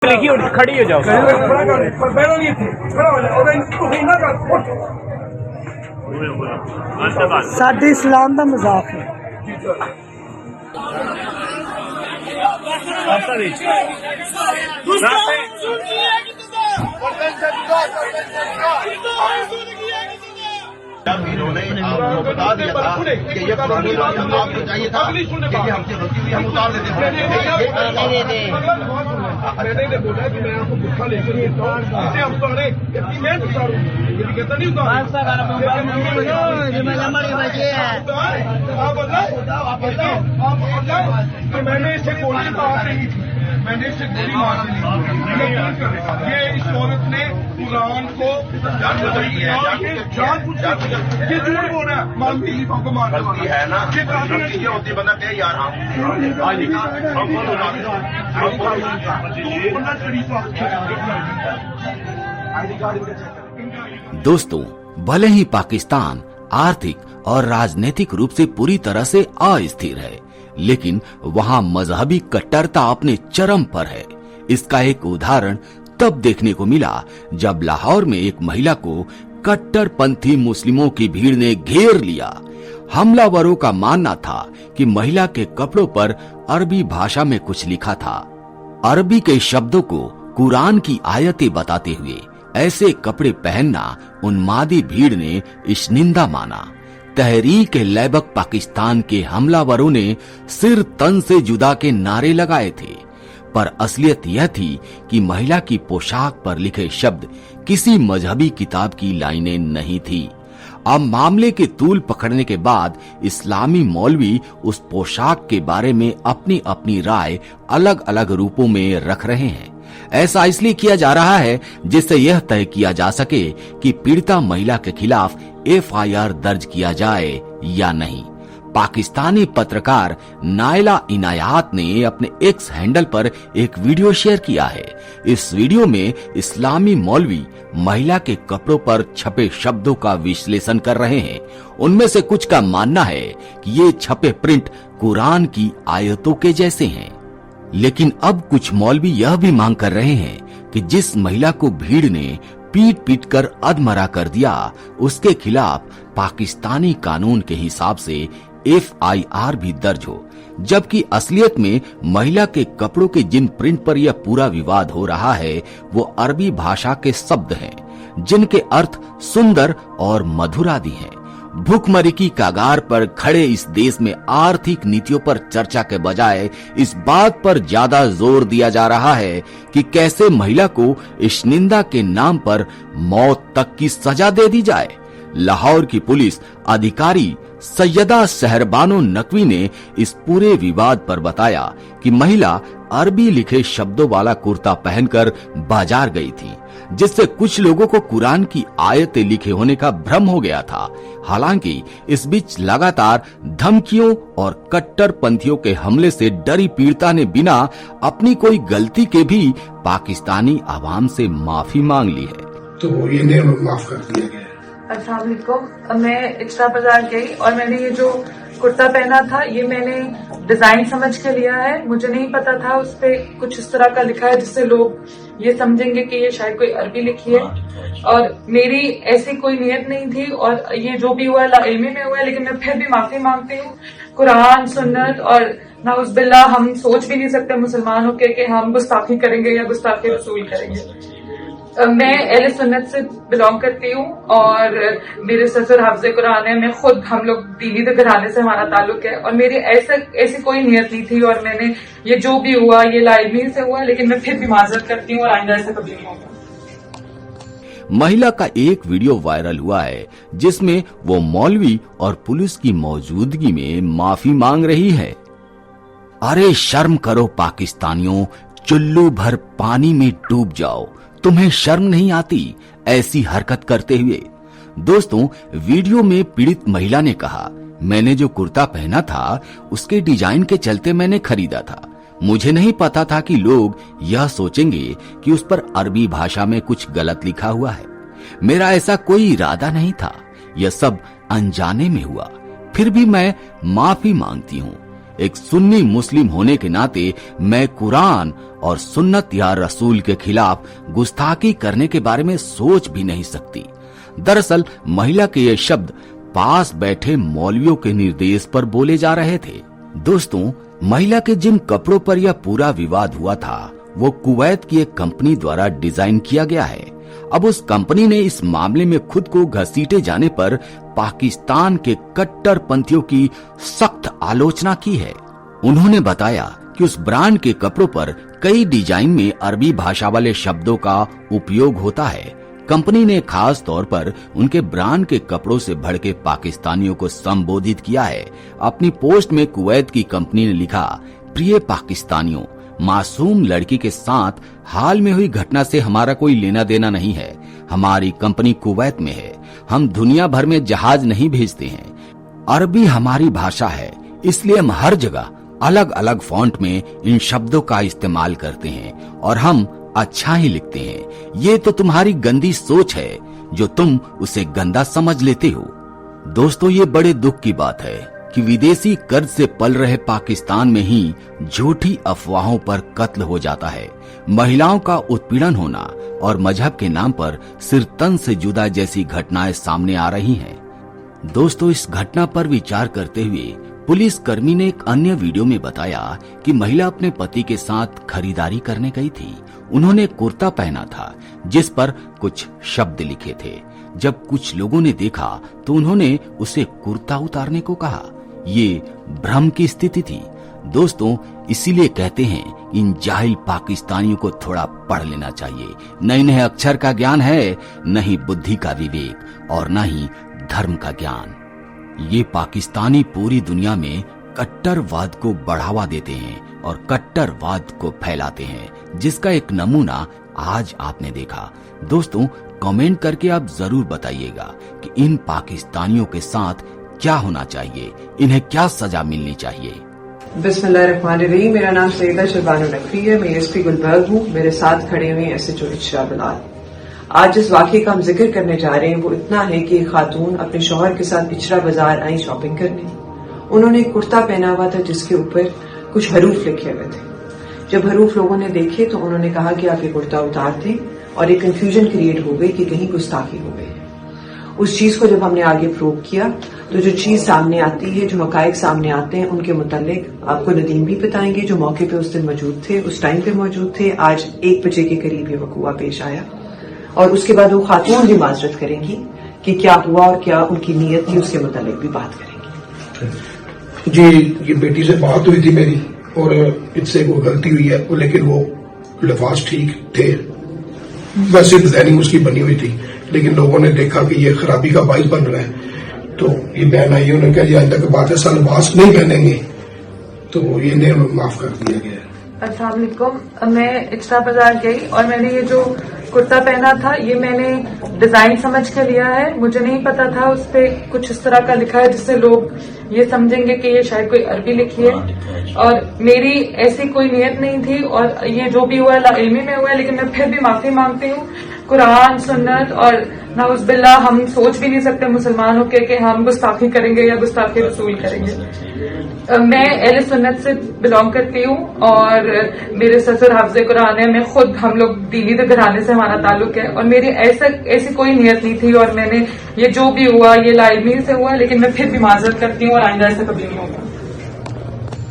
खड़ी हो जाओ। साडे इस्लाम का मजाक है। इन्होंने आपको बता दिया था कि ये पुरानी बात आपको चाहिए था कि हमसे गलती हुई हम उतार देते हैं। मैंने बोला कि मैं आपको गुस्सा लेकर इसे हम उतारे इतनी मेहनत उतारूँ यदि कहता नहीं उतार मैंने इसे गोली मार दी मैंने इसे गोली मार दी। ये इस औरत ने कुरान को ये झूठ बोल रहा है मानती ही को मारती है ना ये होती बंदा कहे यार दोस्तों, भले ही पाकिस्तान आर्थिक और राजनीतिक रूप से पूरी तरह से अस्थिर है, लेकिन वहाँ मजहबी कट्टरता अपने चरम पर है। इसका एक उदाहरण तब देखने को मिला जब लाहौर में एक महिला को कट्टरपंथी मुस्लिमों की भीड़ ने घेर लिया। हमलावरों का मानना था कि महिला के कपड़ों पर अरबी भाषा में कुछ लिखा था। अरबी के शब्दों को कुरान की आयतें बताते हुए ऐसे कपड़े पहनना उन्मादी भीड़ ने इश्निंदा माना। तहरीक लैबक पाकिस्तान के हमलावरों ने सिर तन से जुदा के नारे लगाए थे, पर असलियत यह थी कि महिला की पोशाक पर लिखे शब्द किसी मजहबी किताब की लाइनें नहीं थी। अब मामले के तूल पकड़ने के बाद इस्लामी मौलवी उस पोशाक के बारे में अपनी अपनी राय अलग अलग रूपों में रख रहे हैं। ऐसा इसलिए किया जा रहा है जिससे यह तय किया जा सके कि पीड़िता महिला के खिलाफ FIR दर्ज किया जाए या नहीं। पाकिस्तानी पत्रकार नायला इनायात ने अपने X हैंडल पर एक वीडियो शेयर किया है। इस वीडियो में इस्लामी मौलवी महिला के कपड़ों पर छपे शब्दों का विश्लेषण कर रहे हैं। उनमें से कुछ का मानना है कि ये छपे प्रिंट कुरान की आयतों के जैसे हैं, लेकिन अब कुछ मौलवी यह भी मांग कर रहे हैं कि जिस महिला को भीड़ ने पीट पीट कर अधमरा कर दिया, उसके खिलाफ पाकिस्तानी कानून के हिसाब से FIR भी दर्ज हो। जबकि असलियत में महिला के कपड़ों के जिन प्रिंट पर यह पूरा विवाद हो रहा है वो अरबी भाषा के शब्द हैं, जिनके अर्थ सुंदर और मधुर आदि हैं। भूखमरी की कागार पर खड़े इस देश में आर्थिक नीतियों पर चर्चा के बजाय इस बात पर ज्यादा जोर दिया जा रहा है कि कैसे महिला को इश्निंदा के नाम पर मौत तक की सजा दे दी जाए। लाहौर की पुलिस अधिकारी सैयदा सहरबानो नकवी ने इस पूरे विवाद पर बताया कि महिला अरबी लिखे शब्दों वाला कुर्ता पहनकर बाजार गई थी, जिससे कुछ लोगों को कुरान की आयतें लिखे होने का भ्रम हो गया था। हालांकि इस बीच लगातार धमकियों और कट्टरपंथियों के हमले से डरी पीड़िता ने बिना अपनी कोई गलती के भी पाकिस्तानी आवाम से माफी मांग ली है। तो इन्हें माफ कर दिया गया। अस्सलाम वालेकुम। मैं इक्रा बाजार गई और मैंने ये जो कुर्ता पहना था ये मैंने डिजाइन समझ के लिया है। मुझे नहीं पता था उस पे कुछ इस तरह का लिखा है जिससे लोग ये समझेंगे कि ये शायद कोई अरबी लिखी है, और मेरी ऐसी कोई नियत नहीं थी। और ये जो भी हुआ लाइल्मी में हुआ है, लेकिन मैं फिर भी माफी मांगती हूँ। कुरान, सुन्नत और नाउज़ुबिल्लाह, हम सोच भी नहीं सकते मुसलमान होकर कि हम गुस्ताखी करेंगे या गुस्ताखी रसूल करेंगे। मैं अहले सुन्नत से बिलोंग करती हूँ और मेरे ससुर हाफ़िज़े कुरान है। मैं खुद, हम लोग दीनी घराने से हमारा ताल्लुक है और मेरी ऐसी कोई नियत नहीं थी। और मैंने ये जो भी हुआ ये लाइल्मी से हुआ, लेकिन मैं फिर भी माजरत करती हूँ और आइंदा ऐसा कभी नहीं होगा। महिला का एक वीडियो वायरल हुआ है जिसमें वो मौलवी और पुलिस की मौजूदगी में माफी मांग रही है। अरे शर्म करो पाकिस्तानियों, चुल्लू भर पानी में डूब जाओ, तुम्हें शर्म नहीं आती ऐसी हरकत करते हुए। दोस्तों, वीडियो में पीड़ित महिला ने कहा, मैंने जो कुर्ता पहना था उसके डिजाइन के चलते मैंने खरीदा था। मुझे नहीं पता था कि लोग यह सोचेंगे कि उस पर अरबी भाषा में कुछ गलत लिखा हुआ है। मेरा ऐसा कोई इरादा नहीं था, यह सब अनजाने में हुआ। फिर भी मैं माफी मांगती हूँ। एक सुन्नी मुस्लिम होने के नाते मैं कुरान और सुन्नत या रसूल के खिलाफ गुस्ताखी करने के बारे में सोच भी नहीं सकती। दरअसल महिला के ये शब्द पास बैठे मौलवियों के निर्देश पर बोले जा रहे थे। दोस्तों, महिला के जिन कपड़ों पर यह पूरा विवाद हुआ था वो कुवैत की एक कंपनी द्वारा डिजाइन किया गया है। अब उस कंपनी ने इस मामले में खुद को घसीटे जाने पर पाकिस्तान के कट्टरपंथियों की सख्त आलोचना की है। उन्होंने बताया कि उस ब्रांड के कपड़ों पर कई डिजाइन में अरबी भाषा वाले शब्दों का उपयोग होता है। कंपनी ने खास तौर पर उनके ब्रांड के कपड़ों से भड़के पाकिस्तानियों को संबोधित किया है। अपनी पोस्ट में कुवैत की कंपनी ने लिखा, प्रिय पाकिस्तानियों, मासूम लड़की के साथ हाल में हुई घटना से हमारा कोई लेना देना नहीं है। हमारी कंपनी कुवैत में है। हम दुनिया भर में जहाज नहीं भेजते हैं। अरबी हमारी भाषा है, इसलिए हम हर जगह अलग अलग फॉन्ट में इन शब्दों का इस्तेमाल करते हैं और हम अच्छा ही लिखते हैं। ये तो तुम्हारी गंदी सोच है जो तुम उसे गंदा समझ लेते हो। दोस्तों, ये बड़े दुख की बात है कि विदेशी कर्ज से पल रहे पाकिस्तान में ही झूठी अफवाहों पर कत्ल हो जाता है। महिलाओं का उत्पीड़न होना और मजहब के नाम पर सिर तन से जुदा जैसी घटनाएं सामने आ रही हैं। दोस्तों, इस घटना पर विचार करते हुए पुलिस कर्मी ने एक अन्य वीडियो में बताया कि महिला अपने पति के साथ खरीदारी करने गई थी। उन्होंने कुर्ता पहना था जिस पर कुछ शब्द लिखे थे। जब कुछ लोगों ने देखा तो उन्होंने उसे कुर्ता उतारने को कहा। ये भ्रम की स्थिति थी। दोस्तों, इसीलिए कहते हैं इन जाहिल पाकिस्तानियों को थोड़ा पढ़ लेना चाहिए। न इन्हें अक्षर का ज्ञान है, न ही बुद्धि का विवेक और न ही धर्म का ज्ञान। ये पाकिस्तानी पूरी दुनिया में कट्टरवाद को बढ़ावा देते हैं और कट्टरवाद को फैलाते हैं, जिसका एक नमूना आज आपने देखा। दोस्तों, कमेंट करके आप जरूर बताइएगा कि इन पाकिस्तानियों के साथ क्या होना चाहिए, इन्हें क्या सजा मिलनी चाहिए। बिस्मिल्लाहिर्रहमानिर्रहीम। मेरा नाम सईदा शहबानो नकवी है। मैं एसपी गुलबर्ग हूँ। मेरे साथ खड़े हुए एसएचओ इशरा बिलाल। आज जिस वाकये का हम जिक्र करने जा रहे हैं वो इतना है कि एक खातून अपने शौहर के साथ इचरा बाजार आई शॉपिंग करने। उन्होंने एक कुर्ता पहना हुआ था जिसके ऊपर कुछ हरूफ लिखे हुए थे। जब हरूफ लोगों ने देखे तो उन्होंने कहा कि आप ये कुर्ता उतार दें और एक कंफ्यूजन क्रिएट हो गई कि कहीं गुस्ताखी हो गई। उस चीज को जब हमने आगे प्रूव किया तो जो चीज सामने आती है, जो हकायक सामने आते हैं, उनके मुतालिक आपको नदीम भी बताएंगे जो मौके पे उस दिन मौजूद थे, उस टाइम पे मौजूद थे। आज 1 बजे के करीब ये वकूआ पेश आया और उसके बाद वो खातून भी माजरत करेंगी कि क्या हुआ और क्या उनकी नीयत थी, उसके मुतालिक भी बात करेंगी। जी, ये बेटी से बात हुई थी मेरी और इससे कोई गलती हुई है, लेकिन वो लफाज ठीक थे। वैसे डिजाइनिंग उसकी बनी हुई थी, लेकिन लोगों ने देखा कि ये खराबी का बाइस बन रहा है तो ये बहन आई। उन्होंने कहा, ये आइंदा की बात है, साल लिबास नहीं पहनेंगे, तो ये इन्हें माफ कर दिया गया। अस्सलाम वालेकुम। मैं इचरा बाजार गई और मैंने ये जो कुर्ता पहना था ये मैंने डिजाइन समझ के लिया है। मुझे नहीं पता था उस पे कुछ इस तरह का लिखा है जिससे लोग ये समझेंगे कि ये शायद कोई अरबी लिखी है, और मेरी ऐसी कोई नियत नहीं थी और ये जो भी हुआ लाइल्मी में हुआ है। लेकिन मैं फिर भी माफी मांगती हूँ। कुरान, सुन्नत और नाउज़ बिल्लाह, हम सोच भी नहीं सकते मुसलमान होकर कि हम गुस्ताखी करेंगे या गुस्ताखी रसूल करेंगे। मैं अहले सुन्नत से बिलोंग करती हूँ और मेरे ससुर हाफिज़े कुरान है। मैं खुद, हम लोग दीनी घराने से हमारा ताल्लुक है और मेरी ऐसी कोई नियत नहीं थी और मैंने ये जो भी हुआ ये लाइल्मी से हुआ, लेकिन मैं फिर भी माजरत करती हूँ और आइंदा ऐसा कभी नहीं होगा।